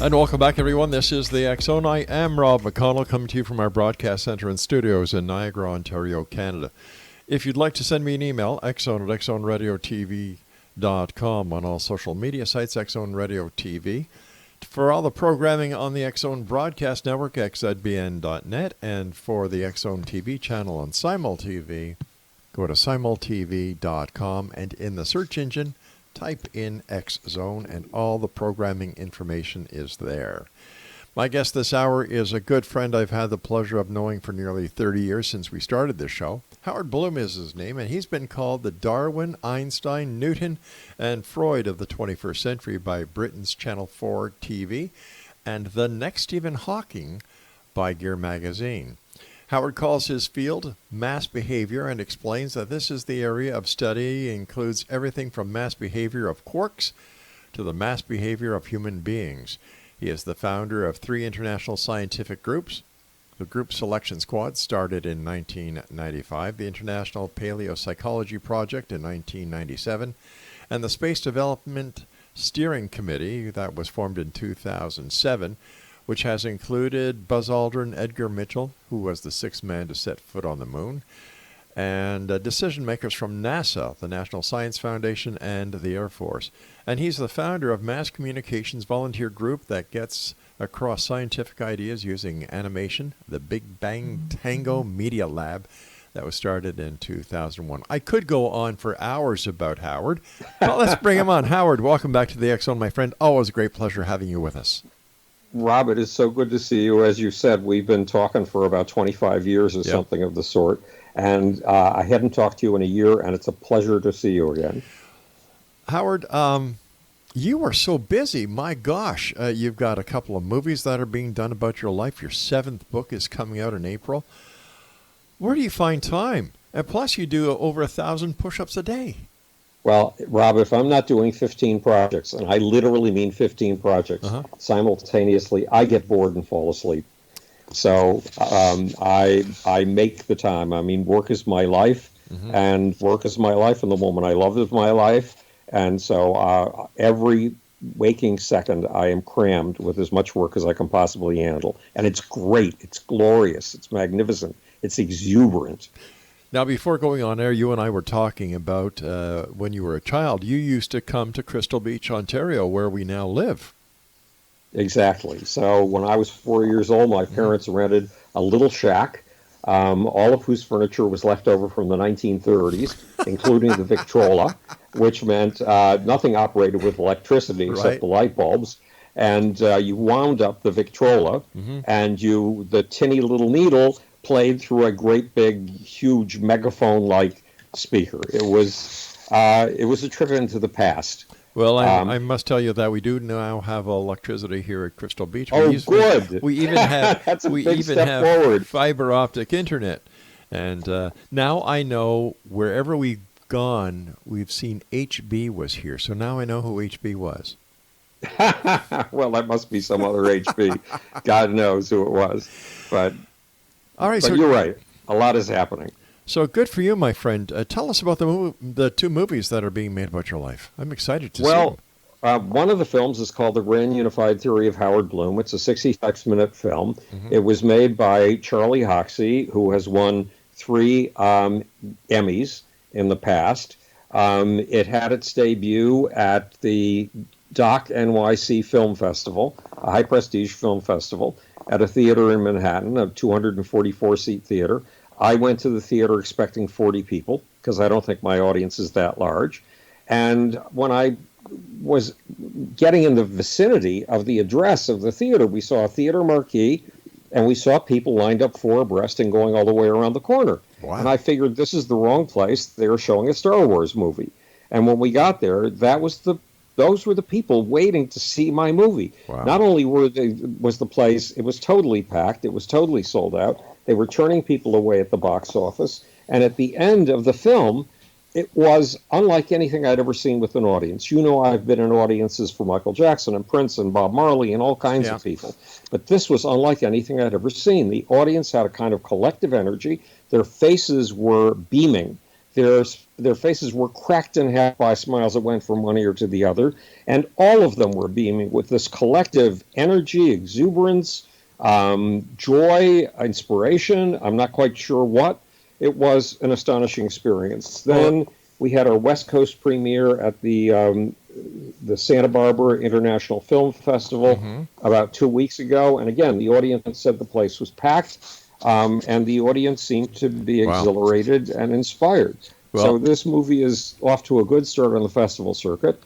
And welcome back, everyone. This is the X Zone. I am Rob McConnell, coming to you from our broadcast center and studios in Niagara, Ontario, Canada. If you'd like to send me an email, xzone@xzoneradiotv.com, on all social media sites, X Zone Radio TV. For all the programming on the X Zone Broadcast Network, xzbn.net, and for the X Zone TV channel on SimulTV, go to simultv.com, and in the search engine, type in X Zone, and all the programming information is there. My guest this hour is a good friend I've had the pleasure of knowing for nearly 30 years since we started this show. Howard Bloom is his name, and he's been called the Darwin, Einstein, Newton, and Freud of the 21st century by Britain's Channel 4 TV, and the next Stephen Hawking by Gear Magazine. Howard calls his field mass behavior and explains that this is the area of study includes everything from mass behavior of quarks to the mass behavior of human beings. He is the founder of 3 international scientific groups. The Group Selection Squad started in 1995, the International Paleopsychology Project in 1997, and the Space Development Steering Committee that was formed in 2007, which has included Buzz Aldrin, Edgar Mitchell, who was the 6th man to set foot on the moon, and decision makers from NASA, the National Science Foundation, and the Air Force. And he's the founder of Mass Communications Volunteer Group that gets across scientific ideas using animation, the Big Bang Tango Media Lab that was started in 2001. I could go on for hours about Howard, but let's bring him on. Howard, welcome back to the X Zone, my friend. Always a great pleasure having you with us. Rob, it is so good to see you. As you said, we've been talking for about 25 years or something of the sort, and I hadn't talked to you in a year, and it's a pleasure to see you again. Howard, you are so busy. My gosh, you've got a couple of movies that are being done about your life. Your 7th book is coming out in April. Where do you find time? And plus, you do over 1,000 push-ups a day. Well, Rob, if I'm not doing 15 projects, and I literally mean 15 projects simultaneously, I get bored and fall asleep. So I make the time. I mean, work is my life, and work is my life, and the woman I love is my life. And so every waking second, I am crammed with as much work as I can possibly handle. And it's great. It's glorious. It's magnificent. It's exuberant. Now, before going on air, you and I were talking about when you were a child. You used to come to Crystal Beach, Ontario, where we now live. Exactly. So when I was 4 years old, my parents rented a little shack, all of whose furniture was left over from the 1930s, including the Victrola, which meant nothing operated with electricity except the light bulbs. And you wound up the Victrola, and the tinny little needle played through a great big huge megaphone-like speaker. It was a trip into the past. Well, I must tell you that we do now have electricity here at Crystal Beach. Good. We even have That's a big step forward. Fiber optic internet, and now I know wherever we've gone, we've seen HB was here. So now I know who HB was. Well, that must be some other HB. God knows who it was, but. All right, but you're right. A lot is happening. So good for you, my friend. Tell us about the 2 movies that are being made about your life. I'm excited to see them. One of the films is called The Grand Unified Theory of Howard Bloom. It's a 66-minute film. It was made by Charlie Hoxie, who has won 3 Emmys in the past. It had its debut at the Doc NYC Film Festival, a high-prestige film festival, at a theater in Manhattan, a 244-seat theater. I went to the theater expecting 40 people, because I don't think my audience is that large. And when I was getting in the vicinity of the address of the theater, we saw a theater marquee, and we saw people lined up 4 abreast and going all the way around the corner. Wow. And I figured this is the wrong place. They were showing a Star Wars movie. And when we got there, those were the people waiting to see my movie. Wow. Not only was the place, it was totally packed, it was totally sold out. They were turning people away at the box office. And at the end of the film, it was unlike anything I'd ever seen with an audience. You know, I've been in audiences for Michael Jackson and Prince and Bob Marley and all kinds of people. But this was unlike anything I'd ever seen. The audience had a kind of collective energy. Their faces were beaming. Their faces were cracked in half by smiles that went from one ear to the other, and all of them were beaming with this collective energy, exuberance, joy, inspiration. I'm not quite sure what. It was an astonishing experience. Then we had our West Coast premiere at the Santa Barbara International Film Festival about 2 weeks ago, and again, the audience said the place was packed. And the audience seemed to be exhilarated and inspired. So this movie is off to a good start on the festival circuit.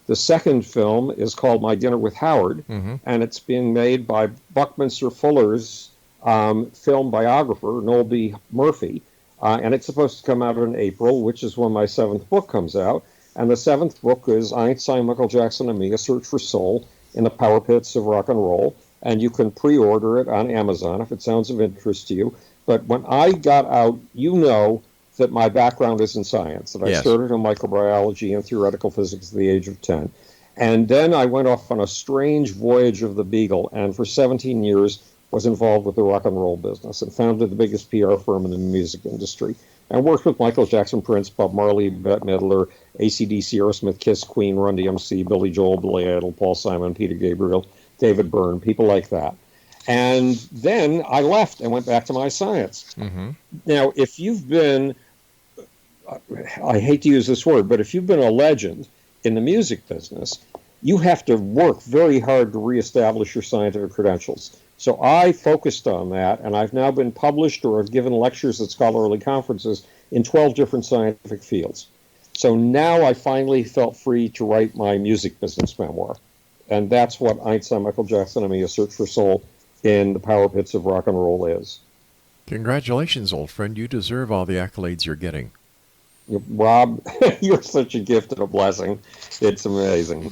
The second film is called My Dinner with Howard, and it's being made by Buckminster Fuller's film biographer, Noel B. Murphy. And it's supposed to come out in April, which is when my seventh book comes out. And the seventh book is Einstein, Michael Jackson, and Me, A Search for Soul in the Power Pits of Rock and Roll. And you can pre-order it on Amazon if it sounds of interest to you. But when I got out, you know that my background is in science, that I started in microbiology and theoretical physics at the age of 10. And then I went off on a strange voyage of the Beagle, and for 17 years was involved with the rock and roll business and founded the biggest PR firm in the music industry. And worked with Michael Jackson, Prince, Bob Marley, Bette Midler, AC/DC, Aerosmith, Kiss, Queen, Run DMC, Billy Joel, Billy Idol, Paul Simon, Peter Gabriel, David Byrne, people like that. And then I left and went back to my science. Now, if you've been, I hate to use this word, but if you've been a legend in the music business, you have to work very hard to reestablish your scientific credentials. So I focused on that, and I've now been published or have given lectures at scholarly conferences in 12 different scientific fields. So now I finally felt free to write my music business memoir. And that's what Einstein, Michael Jackson, and Me, A Search for Soul in the Power Pits of Rock and Roll is. Congratulations, old friend. You deserve all the accolades you're getting. Rob, you're such a gift and a blessing. It's amazing.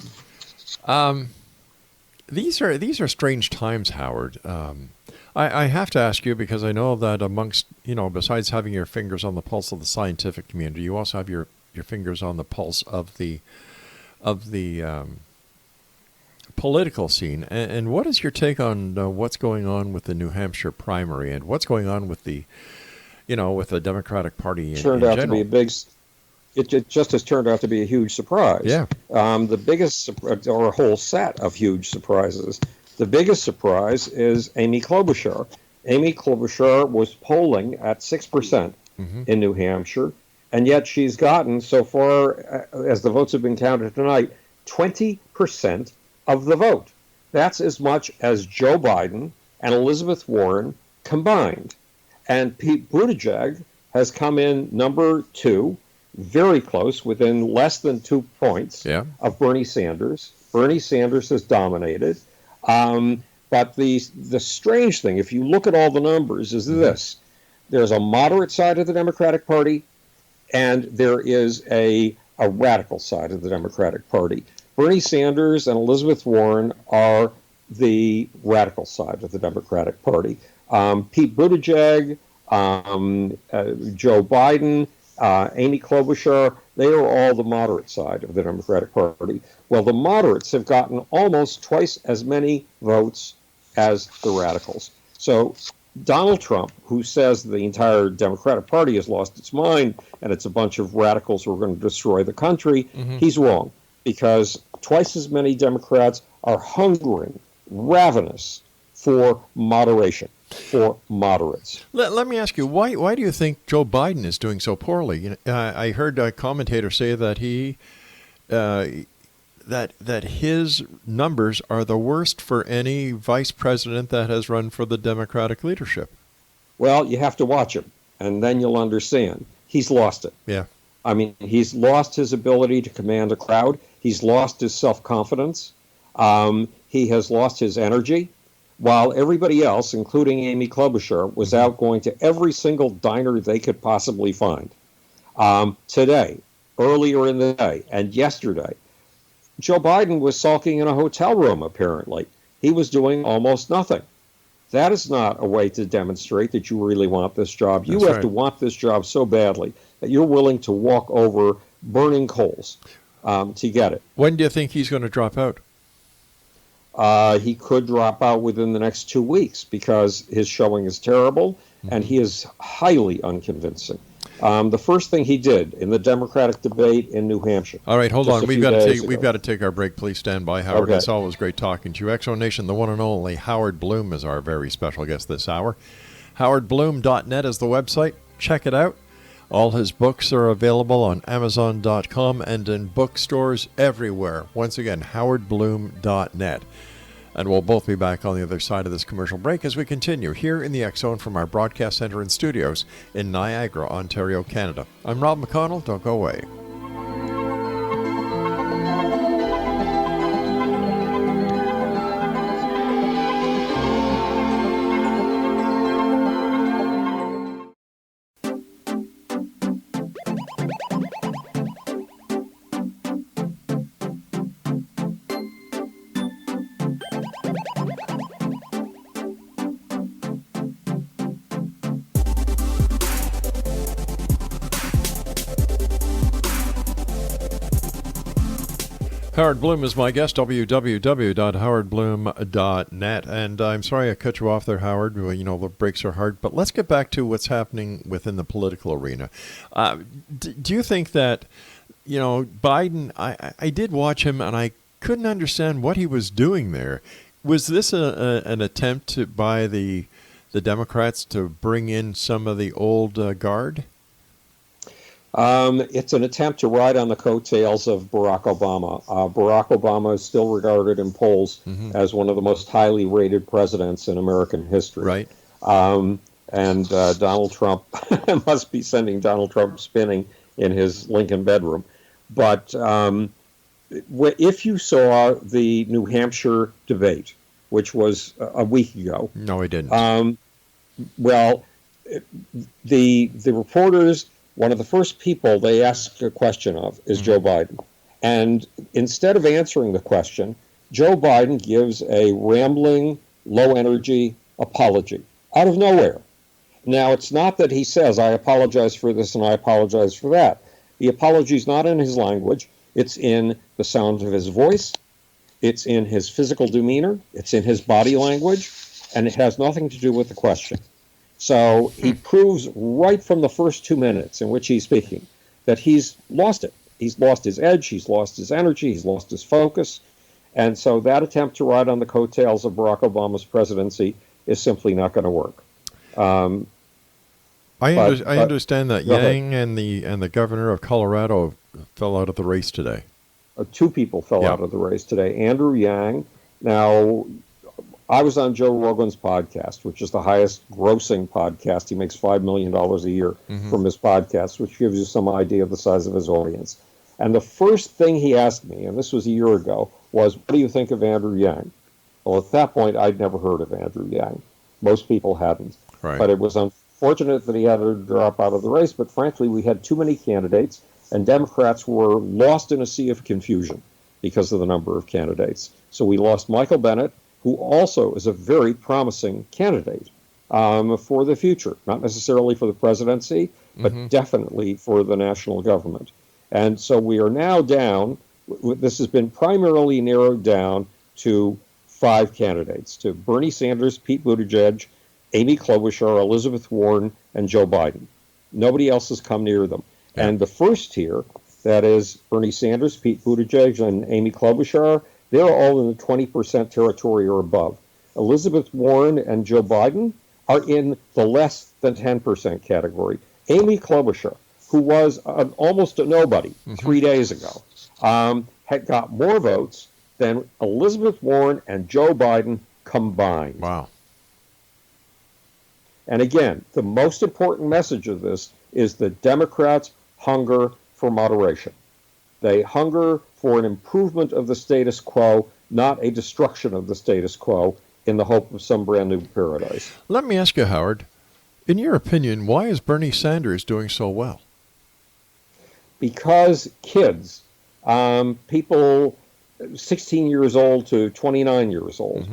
These are strange times, Howard. I have to ask you because I know that amongst, besides having your fingers on the pulse of the scientific community, you also have your fingers on the pulse of the political scene. And what is your take on what's going on with the New Hampshire primary and what's going on with the, with the Democratic Party in general? It just has turned out to be a huge surprise. Yeah. The biggest, or a whole set of huge surprises. The biggest surprise is Amy Klobuchar. Amy Klobuchar was polling at 6% in New Hampshire, and yet she's gotten, so far as the votes have been counted tonight, 20% of the vote. That's as much as Joe Biden and Elizabeth Warren combined. And Pete Buttigieg has come in number 2, very close, within less than 2 points of Bernie Sanders. Bernie Sanders has dominated. But the strange thing, if you look at all the numbers, is this. There's a moderate side of the Democratic Party, and there is a radical side of the Democratic Party. Bernie Sanders and Elizabeth Warren are the radical side of the Democratic Party. Pete Buttigieg, Joe Biden, Amy Klobuchar, they are all the moderate side of the Democratic Party. Well, the moderates have gotten almost twice as many votes as the radicals. So Donald Trump, who says the entire Democratic Party has lost its mind and it's a bunch of radicals who are going to destroy the country, he's wrong, because twice as many Democrats are hungering, ravenous for moderation, for moderates. Let me ask you, why do you think Joe Biden is doing so poorly? I heard a commentator say that that his numbers are the worst for any vice president that has run for the Democratic leadership. Well, you have to watch him, and then you'll understand. He's lost it. Yeah. I mean, he's lost his ability to command a crowd. He's lost his self-confidence. He has lost his energy. While everybody else, including Amy Klobuchar, was out going to every single diner they could possibly find. Today, earlier in the day, and yesterday, Joe Biden was sulking in a hotel room, apparently. He was doing almost nothing. That is not a way to demonstrate that you really want this job. You have to want this job so badly that you're willing to walk over burning coals to get it. When do you think he's going to drop out? He could drop out within the next 2 weeks because his showing is terrible and he is highly unconvincing. The first thing he did in the Democratic debate in New Hampshire. All right, hold on. We've got to take our break. Please stand by, Howard. Okay. It's always great talking to you. X Zone Nation, the one and only Howard Bloom is our very special guest this hour. HowardBloom.net is the website. Check it out. All his books are available on Amazon.com and in bookstores everywhere. Once again, HowardBloom.net. And we'll both be back on the other side of this commercial break as we continue here in the X Zone from our broadcast center and studios in Niagara, Ontario, Canada. I'm Rob McConnell. Don't go away. Howard Bloom is my guest, www.howardbloom.net. And I'm sorry I cut you off there, Howard. Well, you know, the breaks are hard. But let's get back to what's happening within the political arena. Do you think that, you know, Biden, I did watch him and I couldn't understand what he was doing there. Was this an attempt by the Democrats to bring in some of the old guard? It's an attempt to ride on the coattails of Barack Obama. Barack Obama is still regarded in polls as one of the most highly rated presidents in American history. Right. And Donald Trump must be sending Donald Trump spinning in his Lincoln bedroom. But if you saw the New Hampshire debate, which was a week ago. No, I didn't. Well, the reporters, one of the first people they ask a question of is Joe Biden. And instead of answering the question, Joe Biden gives a rambling, low-energy apology out of nowhere. Now, it's not that he says, I apologize for this and I apologize for that. The apology is not in his language. It's in the sound of his voice. It's in his physical demeanor. It's in his body language. And it has nothing to do with the question. So he proves right from the first 2 minutes in which he's speaking that he's lost it. He's lost his edge, he's lost his energy, he's lost his focus. And so that attempt to ride on the coattails of Barack Obama's presidency is simply not going to work. I understand that Yang and the governor of Colorado fell out of the race today. Two people fell out of the race today. Andrew Yang. Now, I was on Joe Rogan's podcast, which is the highest grossing podcast. He makes $5 million a year from his podcast, which gives you some idea of the size of his audience. And the first thing he asked me, and this was a year ago, was, what do you think of Andrew Yang? Well, at that point, I'd never heard of Andrew Yang. Most people hadn't. Right. But it was unfortunate that he had to drop out of the race. But frankly, we had too many candidates, and Democrats were lost in a sea of confusion because of the number of candidates. So we lost Michael Bennet, who also is a very promising candidate for the future, not necessarily for the presidency, but definitely for the national government. And so we are now down, this has been primarily narrowed down to 5 candidates, to Bernie Sanders, Pete Buttigieg, Amy Klobuchar, Elizabeth Warren, and Joe Biden. Nobody else has come near them. Yeah. And the first tier, that is Bernie Sanders, Pete Buttigieg, and Amy Klobuchar, they're all in the 20% territory or above. Elizabeth Warren and Joe Biden are in the less than 10% category. Amy Klobuchar, who was almost a nobody 3 days ago, had got more votes than Elizabeth Warren and Joe Biden combined. Wow. And again, the most important message of this is that Democrats hunger for moderation. They hunger for an improvement of the status quo, not a destruction of the status quo, in the hope of some brand new paradise. Let me ask you, Howard, in your opinion, why is Bernie Sanders doing so well? Because kids, people 16 years old to 29 years old,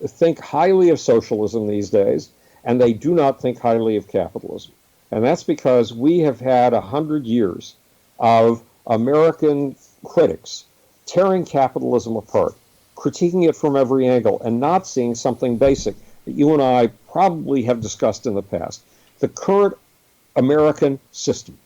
think highly of socialism these days, and they do not think highly of capitalism. And that's because we have had 100 years of American critics tearing capitalism apart, critiquing it from every angle, and not seeing something basic that you and I probably have discussed in the past, The current American system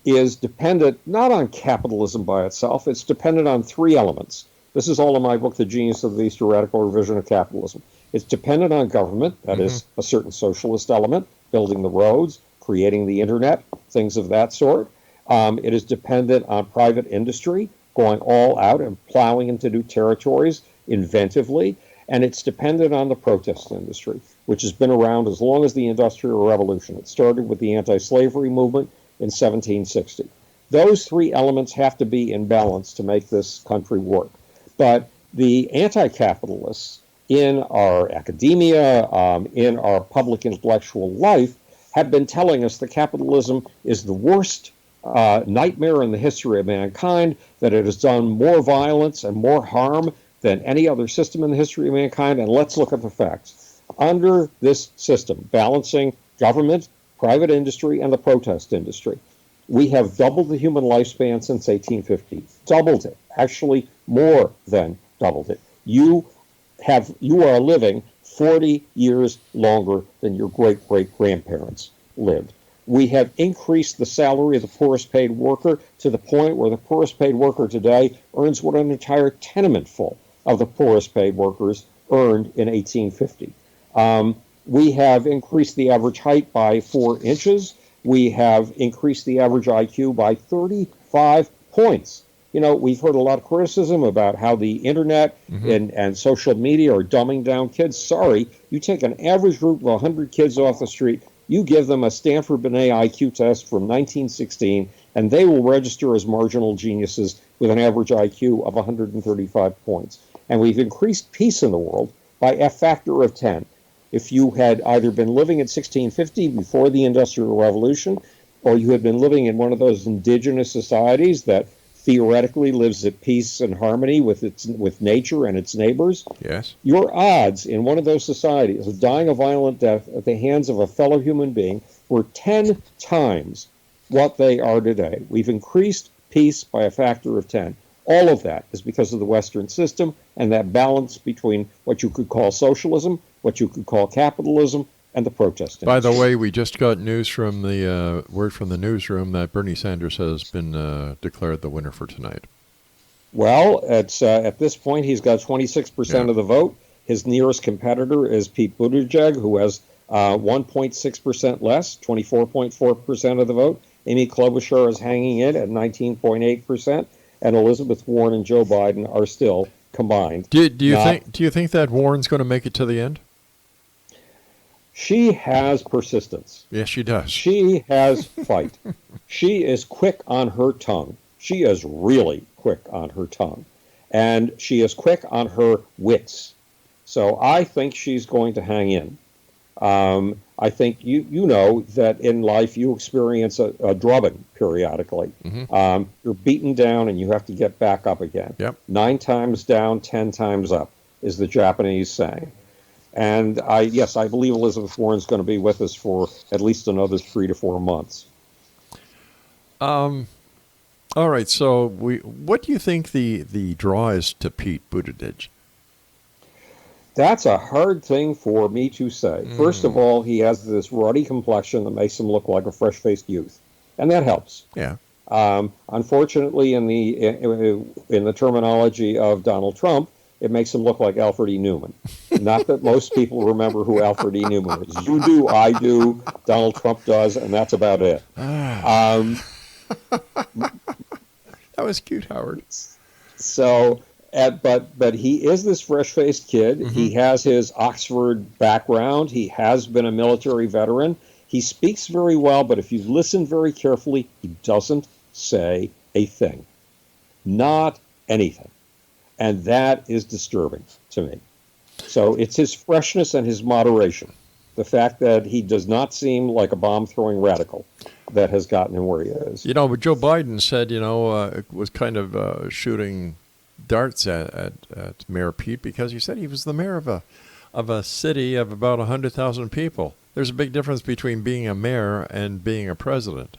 is dependent not on capitalism by itself, it's dependent on three elements. This is all in my book, The Genius of the Least Radical Revision of Capitalism. It's dependent on government, that is a certain socialist element, building the roads, creating the internet, things of that sort. It is dependent on private industry, going all out and plowing into new territories inventively. And it's dependent on the protest industry, which has been around as long as the Industrial Revolution. It started with the anti-slavery movement in 1760. Those three elements have to be in balance to make this country work. But the anti-capitalists in our academia, in our public intellectual life, have been telling us that capitalism is the worst nightmare in the history of mankind, that it has done more violence and more harm than any other system in the history of mankind. And let's look at the facts. Under this system, balancing government, private industry, and the protest industry, we have doubled the human lifespan since 1850. Doubled it. Actually, more than doubled it. You are living 40 years longer than your great-great-grandparents lived. We have increased the salary of the poorest paid worker to the point where the poorest paid worker today earns what an entire tenement full of the poorest paid workers earned in 1850. We have increased the average height by 4 inches. We have increased the average IQ by 35 points. You know, we've heard a lot of criticism about how the internet and social media are dumbing down kids. Sorry, you take an average group of 100 kids off the street, you give them a Stanford Binet IQ test from 1916, and they will register as marginal geniuses with an average IQ of 135 points. And we've increased peace in the world by a factor of 10. If you had either been living in 1650 before the Industrial Revolution, or you had been living in one of those indigenous societies that theoretically lives at peace and harmony with nature and its neighbors, yes, your odds in one of those societies of dying a violent death at the hands of a fellow human being were 10 times what they are today. We've increased peace by a factor of 10. All of that is because of the Western system and that balance between what you could call socialism, what you could call capitalism, and the protest industry. By the way, we just got news from the word from the newsroom that Bernie Sanders has been declared the winner for tonight. Well, it's at this point he's got 26% of the vote. His nearest competitor is Pete Buttigieg, who has 1.6% less, 24.4% of the vote. Amy Klobuchar is hanging in at 19.8%, and Elizabeth Warren and Joe Biden are still combined. Do you think that Warren's going to make it to the end? She has persistence. Yes, she does. She has fight. She is quick on her tongue. She is really quick on her tongue. And she is quick on her wits. So I think she's going to hang in. I think you know that in life you experience a drubbing periodically. You're beaten down and you have to get back up again. Yep. 9 times down, 10 times up is the Japanese saying. And I believe Elizabeth Warren's going to be with us for at least another 3 to 4 months. All right. So what do you think the draw is to Pete Buttigieg? That's a hard thing for me to say. First of all, he has this ruddy complexion that makes him look like a fresh-faced youth, and that helps. Yeah. Unfortunately, in the terminology of Donald Trump, it makes him look like Alfred E. Newman. Not that most people remember who Alfred E. Newman is. You do, I do, Donald Trump does, and that's about it. That was cute, Howard. So, but he is this fresh-faced kid. He has his Oxford background. He has been a military veteran. He speaks very well, but if you listen very carefully, he doesn't say a thing. Not anything. And that is disturbing to me. So it's his freshness and his moderation, the fact that he does not seem like a bomb-throwing radical, that has gotten him where he is. You know, but Joe Biden said, was kind of shooting darts at Mayor Pete because he said he was the mayor of a city of about 100,000 people. There's a big difference between being a mayor and being a president.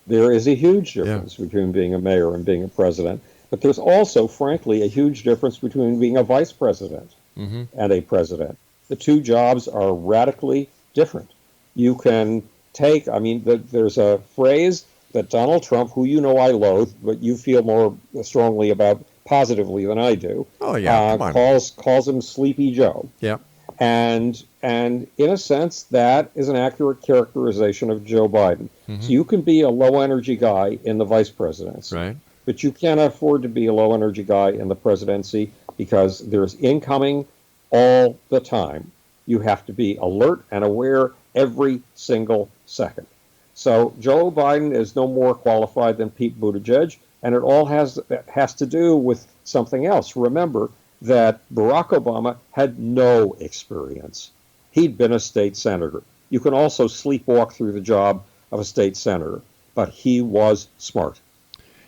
There is a huge difference between being a mayor and being a president. But there's also, frankly, a huge difference between being a vice president and a president. The two jobs are radically different. you can take, I mean, there's a phrase that Donald Trump, who you know I loathe, but you feel more strongly about positively than I do, Oh, yeah, come on. calls him Sleepy Joe. Yeah. And in a sense, that is an accurate characterization of Joe Biden. So you can be a low energy guy in the vice presidency, Right. but you can't afford to be a low energy guy in the presidency because there's incoming all the time. You have to be alert and aware every single second. So Joe Biden is no more qualified than Pete Buttigieg, and it all has to do with something else. Remember that Barack Obama had no experience. He'd been a state senator. You can also sleepwalk through the job of a state senator, but he was smart.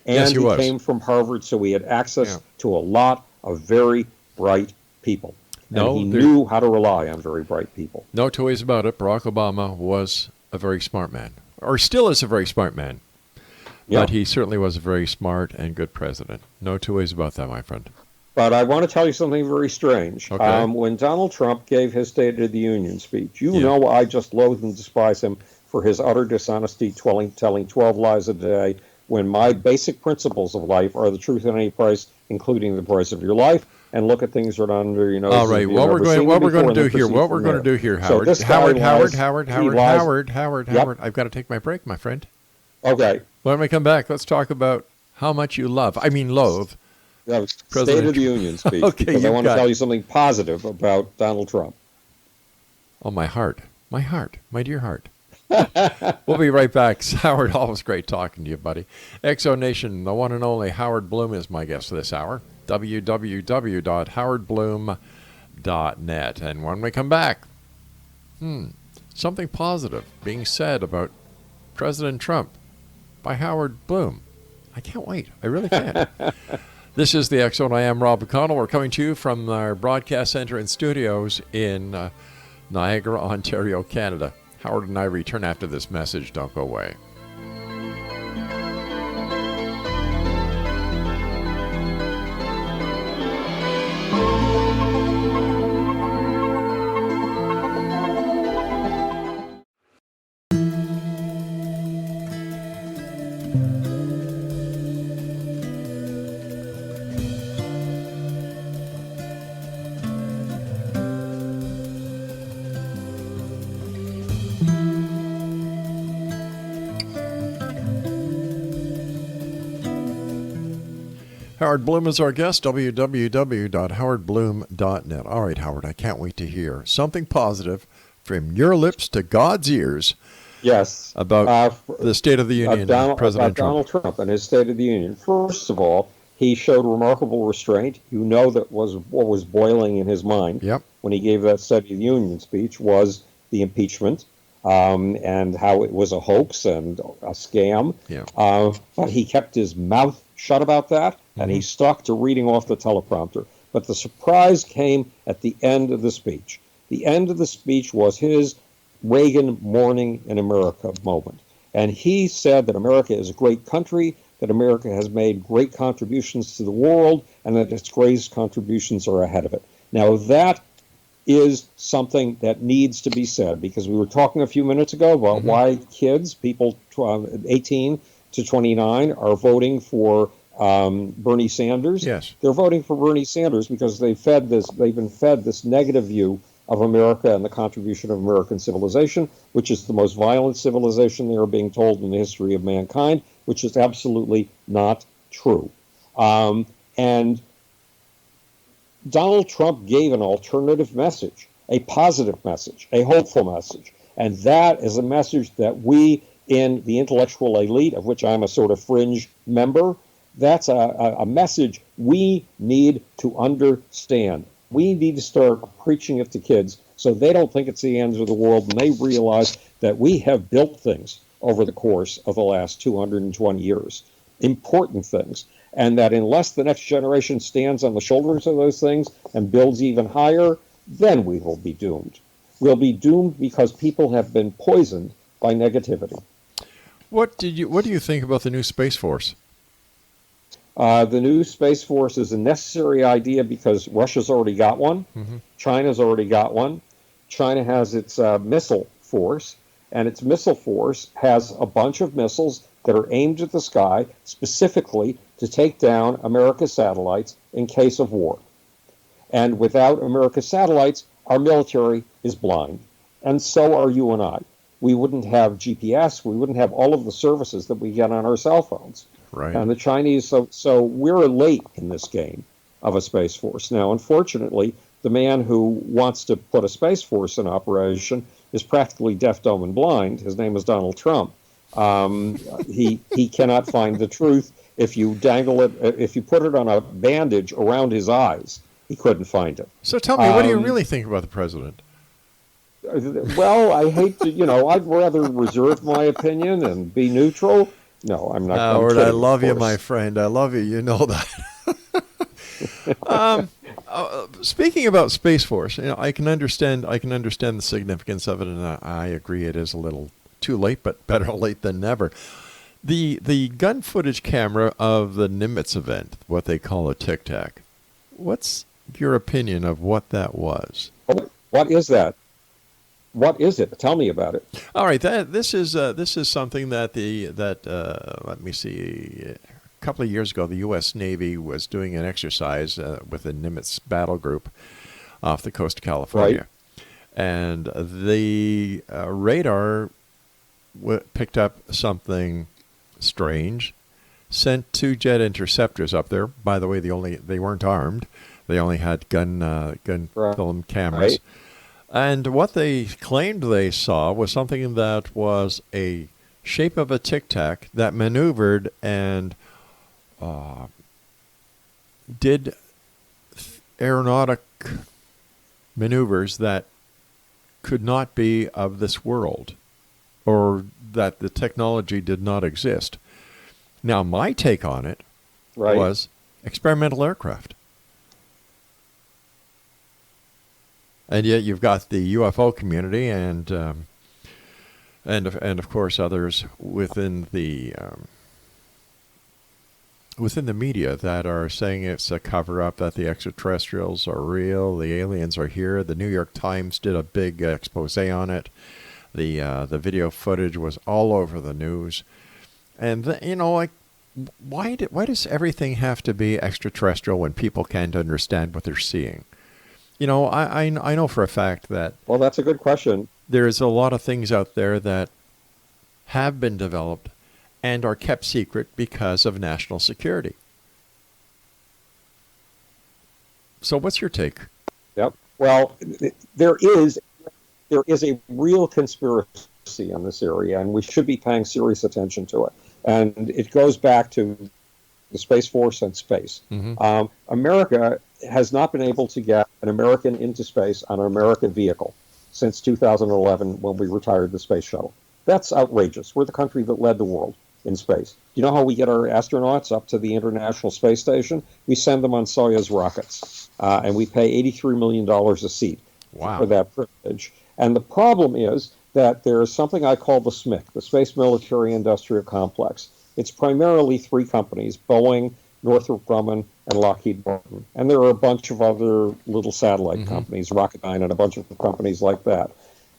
And Yes, he was. came from Harvard, so he had access to a lot of very bright people. And he knew how to rely on very bright people. No two ways about it. Barack Obama was a very smart man, or still is a very smart man. Yeah. But he certainly was a very smart and good president. No two ways about that, my friend. But I want to tell you something very strange. Okay. When Donald Trump gave his State of the Union speech, you know I just loathe and despise him for his utter dishonesty, telling 12 lies a day, when my basic principles of life are the truth at any price, including the price of your life, and look at things that are under your nose. All right, what we're going to do here, Howard. So Howard. I've got to take my break, my friend. Okay. When we come back, let's talk about how much you loathe. State of the Union speech. Okay, because I want to tell you something positive about Donald Trump. Oh, my dear heart. We'll be right back. Howard, always great talking to you, buddy. Exo Nation, the one and only Howard Bloom is my guest this hour. www.howardbloom.net. And when we come back, something positive being said about President Trump by Howard Bloom. I can't wait. I really can't. This is the X Zone. I am Rob McConnell. We're coming to you from our broadcast center and studios in Niagara, Ontario, Canada. Howard and I return after this message. Don't go away. Howard Bloom is our guest, www.howardbloom.net. All right, Howard, I can't wait to hear something positive from your lips to God's ears. Yes. About the State of the Union, President Trump. Donald Trump and his State of the Union. First of all, he showed remarkable restraint. You know that was what was boiling in his mind when he gave that State of the Union speech was the impeachment and how it was a hoax and a scam. But he kept his mouth shut about that, and he stuck to reading off the teleprompter. But the surprise came at the end of the speech. The end of the speech was his Reagan Morning in America moment. And he said that America is a great country, that America has made great contributions to the world, and that its greatest contributions are ahead of it. Now, that is something that needs to be said, because we were talking a few minutes ago about why kids, people 18 to 29, are voting for Bernie Sanders. Yes. They're voting for Bernie Sanders because they've been fed this negative view of America and the contribution of American civilization, which is the most violent civilization they are being told in the history of mankind, which is absolutely not true. And Donald Trump gave an alternative message, a positive message, a hopeful message. And that is a message that we in the intellectual elite, of which I'm a sort of fringe member, that's a message we need to understand. We need to start preaching it to kids so they don't think it's the end of the world, and they realize that we have built things over the course of the last 220 years, important things, and that unless the next generation stands on the shoulders of those things and builds even higher, then we will be doomed. We'll be doomed because people have been poisoned by negativity. What do you think about the new Space Force? The new Space Force is a necessary idea because Russia's already got one. China's already got one. China has its missile force. and its missile force has a bunch of missiles that are aimed at the sky specifically to take down America's satellites in case of war. And without America's satellites, our military is blind. And so are you and I. We wouldn't have GPS. We wouldn't have all of the services that we get on our cell phones. Right. And the Chinese, so we're late in this game of a Space Force. Now, unfortunately, the man who wants to put a Space Force in operation is practically deaf, dumb, and blind. His name is Donald Trump. He cannot find the truth. If you dangle it, if you put it on a bandage around his eyes, he couldn't find it. So tell me, what do you really think about the president? Well, I hate to, I'd rather reserve my opinion and be neutral. No, I'm not. Howard, I love you, my friend. I love you. You know that. Speaking about Space Force, I can understand the significance of it, and I agree it is a little too late, but better late than never. The gun footage camera of the Nimitz event, what they call a Tic Tac. What's your opinion of what that was? What is that? What is it? Tell me about it. All right, this is something that let me see, a couple of years ago, the U.S. Navy was doing an exercise with the Nimitz battle group off the coast of California, right. And the radar picked up something strange. Sent 2 jet interceptors up there. By the way, they weren't armed. They only had gun film cameras. Right. And what they claimed they saw was something that was a shape of a Tic Tac that maneuvered and did aeronautic maneuvers that could not be of this world, or that the technology did not exist. Now, my take on it was experimental aircraft. And yet you've got the UFO community and of course others within the media that are saying it's a cover-up, that the extraterrestrials are real, the aliens are here. The New York Times did a big expose on it. The video footage was all over the news. And why does everything have to be extraterrestrial when people can't understand what they're seeing? I know for a fact that... Well, that's a good question. There's a lot of things out there that have been developed and are kept secret because of national security. So what's your take? Yep. Well, there is a real conspiracy in this area, and we should be paying serious attention to it. And it goes back to the Space Force and space. Mm-hmm. America has not been able to get an American into space on an American vehicle since 2011 when we retired the space shuttle. That's outrageous. We're the country that led the world in space. You know how we get our astronauts up to the International Space Station? We send them on Soyuz rockets, and we pay $83 million a seat for that privilege. And the problem is that there is something I call the SMIC, the Space Military Industrial Complex. It's primarily 3 companies, Boeing, Northrop Grumman, and Lockheed Martin. And there are a bunch of other little satellite companies, Rocketdyne and a bunch of companies like that.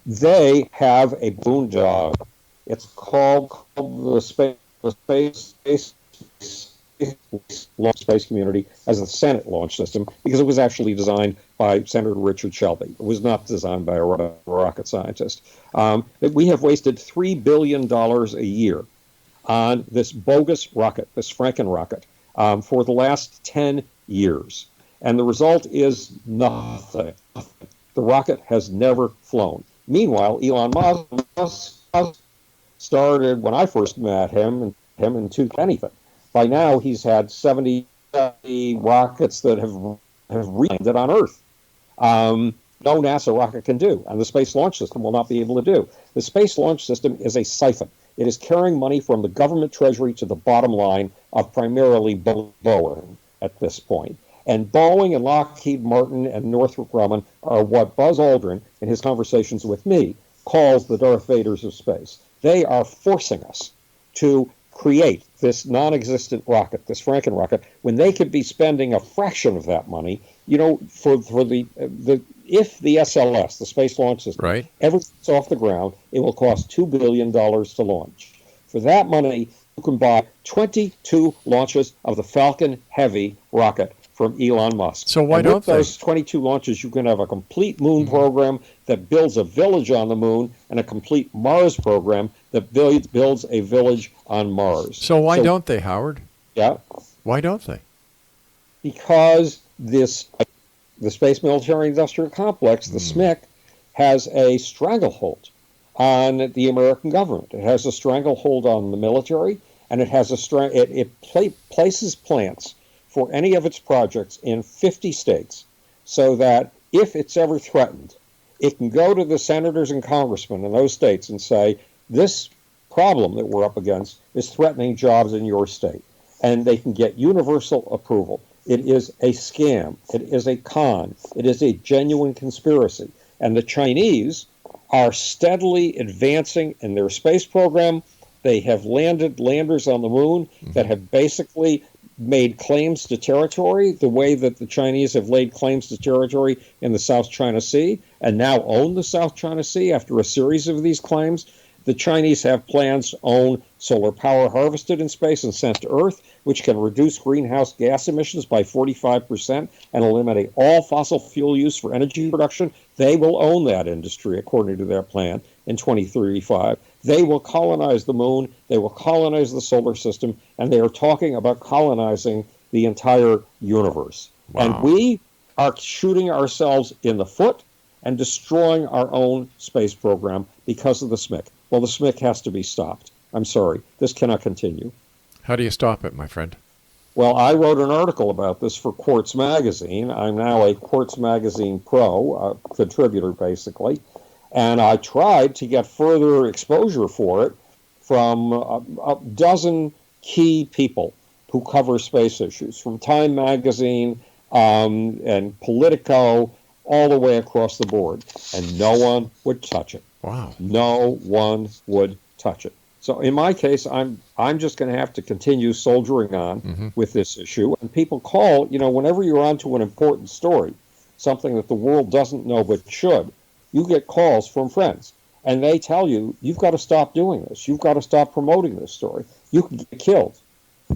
They have a boondoggle. It's called the space community as the Senate launch system, because it was actually designed by Senator Richard Shelby. It was not designed by a rocket scientist. We have wasted $3 billion a year on this bogus rocket, this Franken rocket, for the last 10 years. And the result is nothing. The rocket has never flown. Meanwhile, Elon Musk started, when I first met him in 2000. By now, he's had 70 rockets that have landed on Earth. No NASA rocket can do, and the Space Launch System will not be able to do. The Space Launch System is a siphon. It is carrying money from the government treasury to the bottom line of primarily Boeing at this point. And Boeing and Lockheed Martin and Northrop Grumman are what Buzz Aldrin, in his conversations with me, calls the Darth Vaders of space. They are forcing us to create this non-existent rocket, this Franken rocket, when they could be spending a fraction of that money for the if the SLS, the Space Launch System, Right. ever gets off the ground, it will cost $2 billion to launch. For that money, you can buy 22 launches of the Falcon Heavy rocket from Elon Musk. So why and don't with those 22 launches, you can have a complete moon program that builds a village on the moon and a complete Mars program that builds a village on Mars. So why don't they, Howard? Yeah. Why don't they? Because the Space Military Industrial Complex, the SMIC, has a stranglehold on the American government. It has a stranglehold on the military, and it has places plants for any of its projects in 50 states, so that if it's ever threatened, it can go to the senators and congressmen in those states and say, this problem that we're up against is threatening jobs in your state. And they can get universal approval. It is a scam. It is a con. It is a genuine conspiracy. And the Chinese are steadily advancing in their space program. They have landed landers on the moon that have basically made claims to territory the way that the Chinese have laid claims to territory in the South China Sea and now own the South China Sea after a series of these claims. The Chinese have plans to own solar power harvested in space and sent to Earth, which can reduce greenhouse gas emissions by 45% and eliminate all fossil fuel use for energy production. They will own that industry, according to their plan, in 2035. They will colonize the moon, they will colonize the solar system, and they are talking about colonizing the entire universe. Wow. And we are shooting ourselves in the foot and destroying our own space program because of the SMIC. Well, the SMIC has to be stopped. I'm sorry. This cannot continue. How do you stop it, my friend? Well, I wrote an article about this for Quartz Magazine. I'm now a Quartz Magazine pro, contributor, basically. And I tried to get further exposure for it from a dozen key people who cover space issues, from Time Magazine and Politico, all the way across the board. And no one would touch it. Wow. No one would touch it. So in my case, I'm just going to have to continue soldiering on with this issue. And people call, whenever you're onto an important story, something that the world doesn't know but should, you get calls from friends. And they tell you, you've got to stop doing this. You've got to stop promoting this story. You can get killed.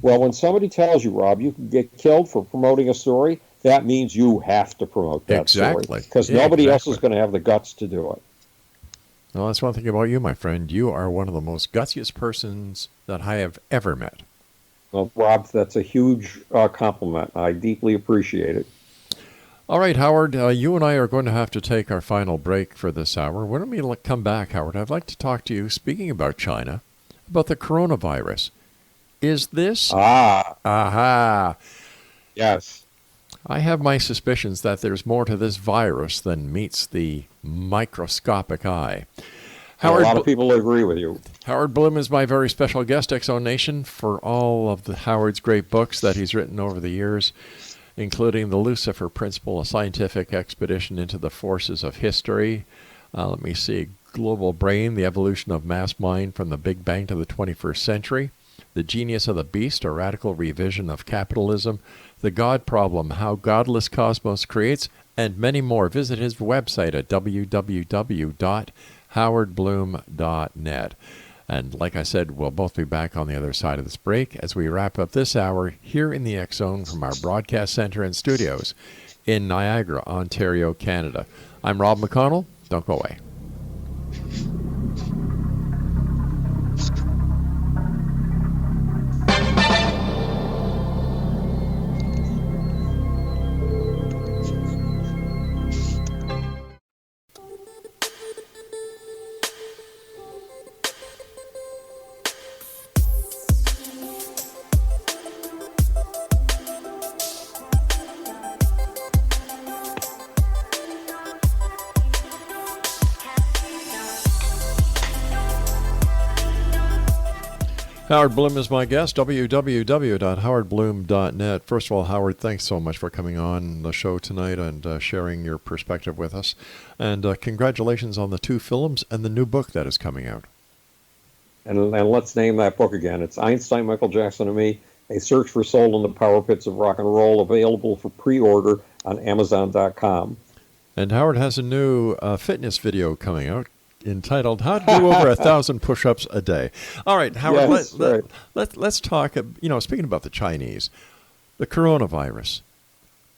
Well, when somebody tells you, Rob, you can get killed for promoting a story, that means you have to promote that story. Because nobody else is going to have the guts to do it. Well, that's one thing about you, my friend. You are one of the most gutsiest persons that I have ever met. Well, Rob, that's a huge compliment. I deeply appreciate it. All right, Howard, you and I are going to have to take our final break for this hour. When we come back, Howard, I'd like to talk to you, speaking about China, about the coronavirus. Is this... Aha! Yes. I have my suspicions that there's more to this virus than meets the microscopic eye. Howard, a lot of people agree with you. Howard Bloom is my very special guest, Exo Nation, for all of Howard's great books that he's written over the years, including The Lucifer Principle, a scientific expedition into the forces of history. Let me see, Global Brain, the evolution of mass mind from the Big Bang to the 21st century. The Genius of the Beast, a radical revision of capitalism. The God Problem, How Godless Cosmos Creates, and many more. Visit his website at www.howardbloom.net. And like I said, we'll both be back on the other side of this break as we wrap up this hour here in the X Zone from our broadcast center and studios in Niagara, Ontario, Canada. I'm Rob McConnell. Don't go away. Howard Bloom is my guest, www.howardbloom.net. First of all, Howard, thanks so much for coming on the show tonight and sharing your perspective with us. And congratulations on the 2 films and the new book that is coming out. And let's name that book again. It's Einstein, Michael Jackson, and Me, A Search for Soul in the Power Pits of Rock and Roll, available for pre-order on Amazon.com. And Howard has a new fitness video coming out entitled "How to Do Over 1,000 Push-Ups a Day." All right, Howard, Yes, let's talk. Speaking about the Chinese, the coronavirus.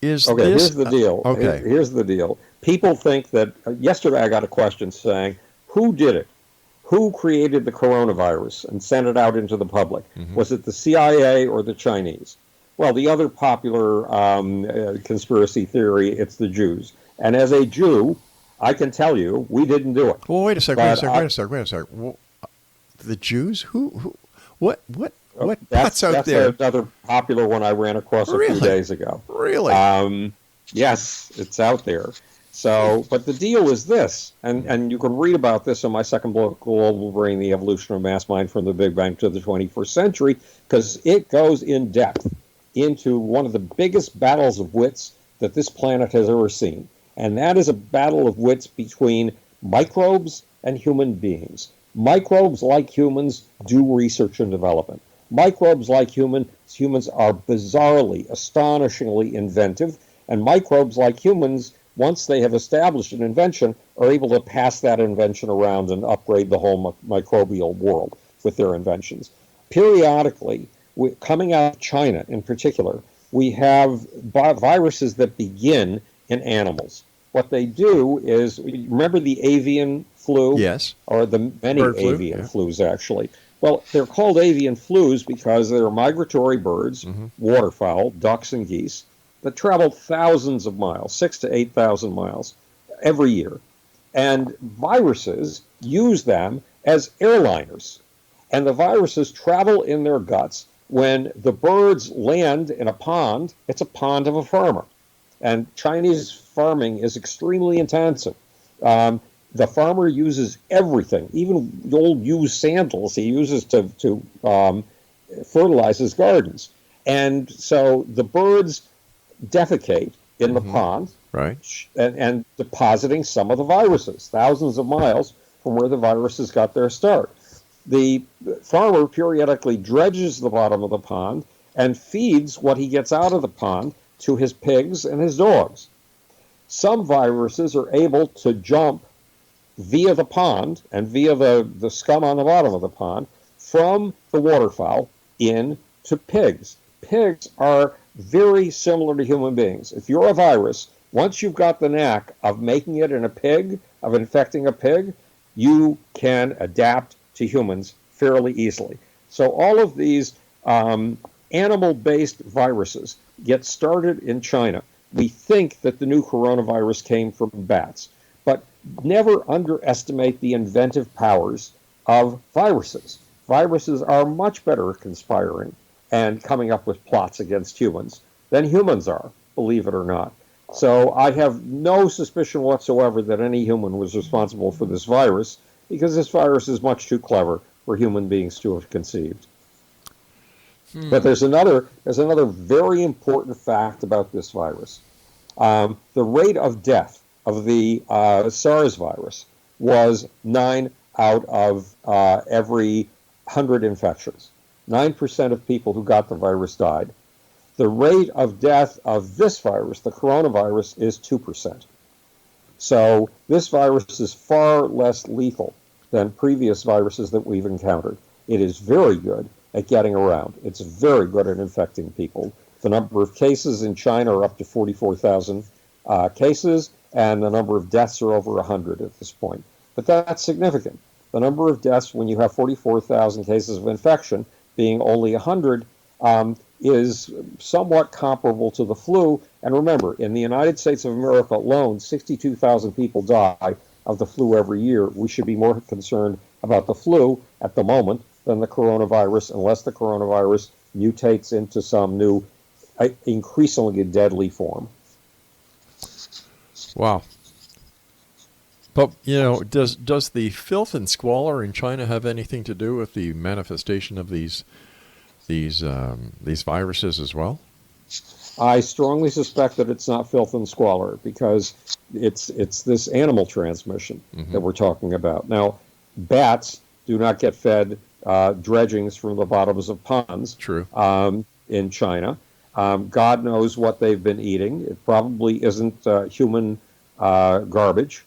Okay, here's the deal. Here's the deal. People think that yesterday I got a question saying, who did it? Who created the coronavirus and sent it out into the public? Mm-hmm. Was it the CIA or the Chinese? Well, the other popular conspiracy theory, it's the Jews. And as a Jew, I can tell you, we didn't do it. Well, wait a second. Well, the Jews? Who? What? That's out there? That's another popular one I ran across a few days ago. Really? Yes, it's out there. So, but the deal is this, and you can read about this in my second book, Global Brain, The Evolution of Mass Mind from the Big Bang to the 21st Century, because it goes in depth into one of the biggest battles of wits that this planet has ever seen. And that is a battle of wits between microbes and human beings. Microbes, like humans, do research and development. Microbes, like humans are bizarrely, astonishingly inventive, and microbes, like humans, once they have established an invention, are able to pass that invention around and upgrade the whole microbial world with their inventions. Periodically, coming out of China in particular, we have viruses that begin in animals. What they do is, remember the avian flu? Yes. Or the many avian flus, actually. Well, they're called avian flus because they're migratory birds, waterfowl, ducks and geese, that travel thousands of miles, 6,000 to 8,000 miles every year. And viruses use them as airliners. And the viruses travel in their guts. When the birds land in a pond, it's a pond of a farmer. And Chinese farming is extremely intensive. The farmer uses everything, even the old used sandals he uses to fertilize his gardens. And so the birds defecate in the pond, right, and depositing some of the viruses, thousands of miles from where the viruses got their start. The farmer periodically dredges the bottom of the pond and feeds what he gets out of the pond to his pigs and his dogs. Some viruses are able to jump via the pond and via the scum on the bottom of the pond from the waterfowl into pigs. Pigs are very similar to human beings. If you're a virus, once you've got the knack of making it in a pig, of infecting a pig, you can adapt to humans fairly easily. So all of these animal-based viruses get started in China. We think that the new coronavirus came from bats, but never underestimate the inventive powers of viruses. Viruses are much better at conspiring and coming up with plots against humans than humans are, believe it or not. So I have no suspicion whatsoever that any human was responsible for this virus, because this virus is much too clever for human beings to have conceived. But there's another very important fact about this virus. The rate of death of the SARS virus was 9 out of every 100 infections. 9% of people who got the virus died. The rate of death of this virus, the coronavirus, is 2%. So this virus is far less lethal than previous viruses that we've encountered. It is very good at getting around. It's very good at infecting people. The number of cases in China are up to 44,000 cases, and the number of deaths are over 100 at this point. But that's significant. The number of deaths when you have 44,000 cases of infection being only 100 is somewhat comparable to the flu. And remember, in the United States of America alone, 62,000 people die of the flu every year. We should be more concerned about the flu at the moment than the coronavirus, unless the coronavirus mutates into some new, increasingly deadly form. Wow. But, does the filth and squalor in China have anything to do with the manifestation of these viruses as well? I strongly suspect that it's not filth and squalor, because it's this animal transmission that we're talking about. Now, bats do not get fed dredgings from the bottoms of ponds. True. in China. God knows what they've been eating. It probably isn't human garbage.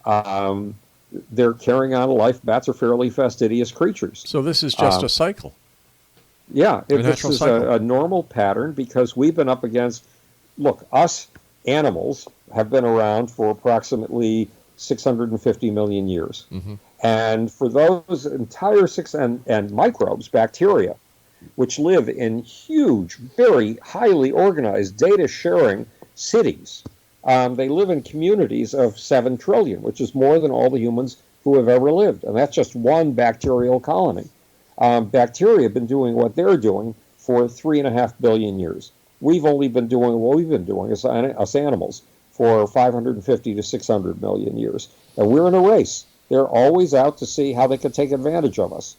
They're carrying on a life. Bats are fairly fastidious creatures. So this is just a cycle. Yeah, A this natural is cycle. a normal pattern because we've been up against, look, us animals have been around for approximately 650 million years. Mm-hmm. And for those entire and microbes, bacteria, which live in huge, very highly organized, data-sharing cities, they live in communities of 7 trillion, which is more than all the humans who have ever lived. And that's just one bacterial colony. Bacteria have been doing what they're doing for 3.5 billion years. We've only been doing what we've been doing as us animals for 550 to 600 million years. And we're in a race. They're always out to see how they can take advantage of us.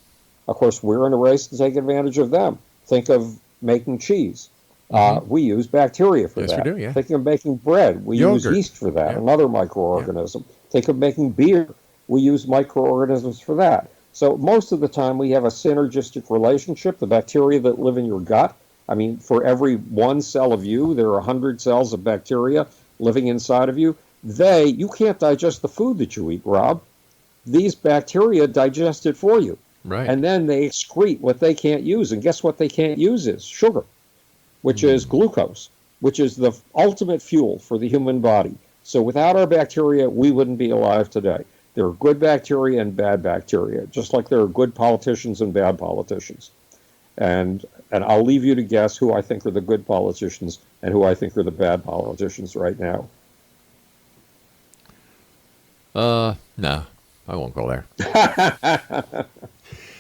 Of course, we're in a race to take advantage of them. Think of making cheese. We use bacteria for that. Yes, we do, yeah. Think of making bread. We use yeast for that, another microorganism. Think of making beer. We use microorganisms for that. So most of the time we have a synergistic relationship. The bacteria that live in your gut, I mean, for every one cell of you, there are 100 cells of bacteria living inside of you. You can't digest the food that you eat, Rob. These bacteria digest it for you. Right. And then they excrete what they can't use. And guess what they can't use is sugar, which is glucose, which is the ultimate fuel for the human body. So without our bacteria, we wouldn't be alive today. There are good bacteria and bad bacteria, just like there are good politicians and bad politicians. And I'll leave you to guess who I think are the good politicians and who I think are the bad politicians right now. No, I won't go there.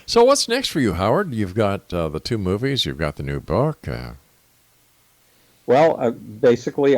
So what's next for you, Howard? You've got the 2 movies. You've got the new book. Well, basically,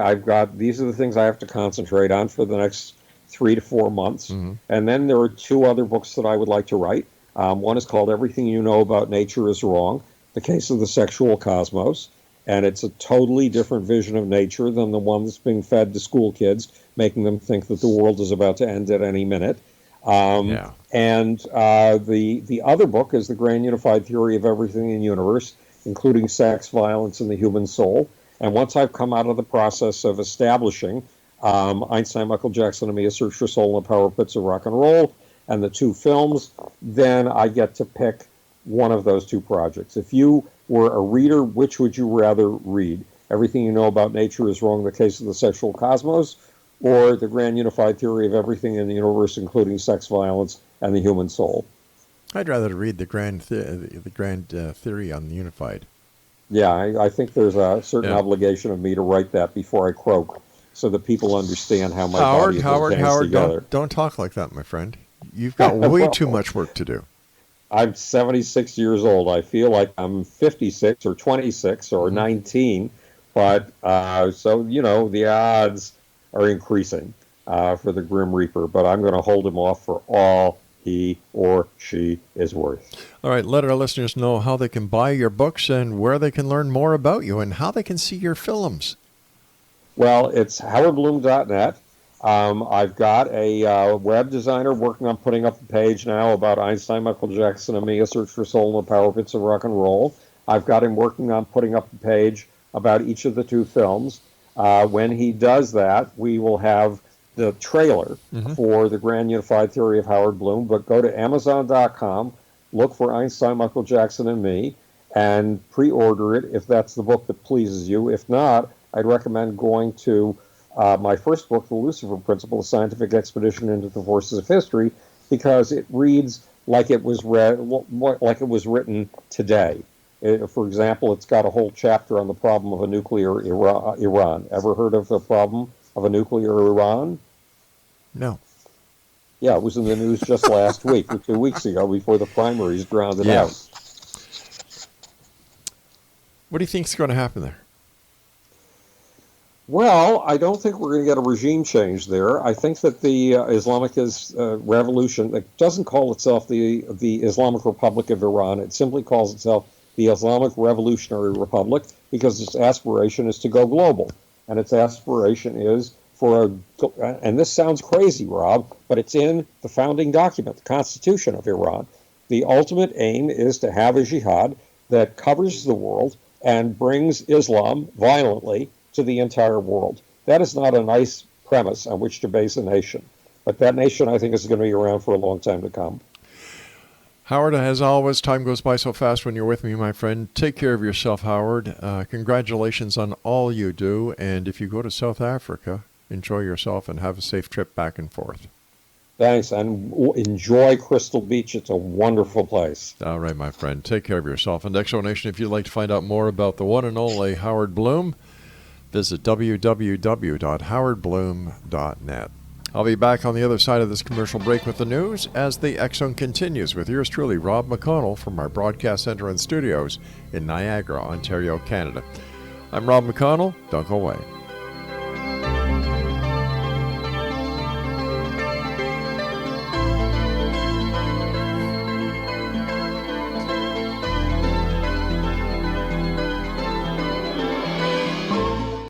these are the things I have to concentrate on for the next 3 to 4 months. Mm-hmm. And then there are 2 other books that I would like to write. One is called Everything You Know About Nature is Wrong, The Case of the Sexual Cosmos. And it's a totally different vision of nature than the one that's being fed to school kids, making them think that the world is about to end at any minute. And the other book is The Grand Unified Theory of Everything in the Universe, including sex, violence, and the human soul. And once I've come out of the process of establishing Einstein, Michael Jackson, and Me, A Search for Soul in the Power Pits of Rock and Roll, and the 2 films, then I get to pick one of those 2 projects. If you were a reader, which would you rather read? Everything You Know About Nature is Wrong, The Case of the Sexual Cosmos, or The Grand Unified Theory of Everything in the Universe, including sex, violence, and the human soul? I'd rather read the grand theory on the unified. Yeah, I think there's a certain obligation of me to write that before I croak, so that people understand how my body hangs together. Don't talk like that, my friend. You've got way too much work to do. I'm 76 years old. I feel like I'm 56 or 26 or 19, but so the odds are increasing for the Grim Reaper. But I'm going to hold him off for all he or she is worth. All right, let our listeners know how they can buy your books and where they can learn more about you and how they can see your films. Well, it's howardbloom.net. I've got a web designer working on putting up a page now about Einstein, Michael Jackson, and Me, A Search for Soul in the Power Pits of Rock and Roll. I've got him working on putting up a page about each of the 2 films. When he does that, we will have the trailer for The Grand Unified Theory of Howard Bloom. But go to Amazon.com, look for Einstein, Michael Jackson, and Me, and pre-order it if that's the book that pleases you. If not, I'd recommend going to my first book, The Lucifer Principle, A Scientific Expedition into the Forces of History, because it reads like it was written today. For example, it's got a whole chapter on the problem of a nuclear Iran. Ever heard of the problem of a nuclear Iran? No. Yeah, it was in the news just last week or 2 weeks ago before the primaries drowned it out. What do you think is going to happen there? Well, I don't think we're going to get a regime change there. I think that the Islamic revolution, that doesn't call itself the Islamic Republic of Iran. It simply calls itself the Islamic Revolutionary Republic because its aspiration is to go global. And its aspiration is and this sounds crazy, Rob, but it's in the founding document, the Constitution of Iran. The ultimate aim is to have a jihad that covers the world and brings Islam violently to the entire world. That is not a nice premise on which to base a nation. But that nation, I think, is going to be around for a long time to come. Howard, as always, time goes by so fast when you're with me, my friend. Take care of yourself, Howard. Congratulations on all you do. And if you go to South Africa, enjoy yourself and have a safe trip back and forth. Thanks, and enjoy Crystal Beach. It's a wonderful place. All right, my friend. Take care of yourself. And Exonation, if you'd like to find out more about the one and only Howard Bloom, visit www.howardbloom.net. I'll be back on the other side of this commercial break with the news as the X-Zone continues with yours truly, Rob McConnell, from our broadcast center and studios in Niagara, Ontario, Canada. I'm Rob McConnell. Don't go away.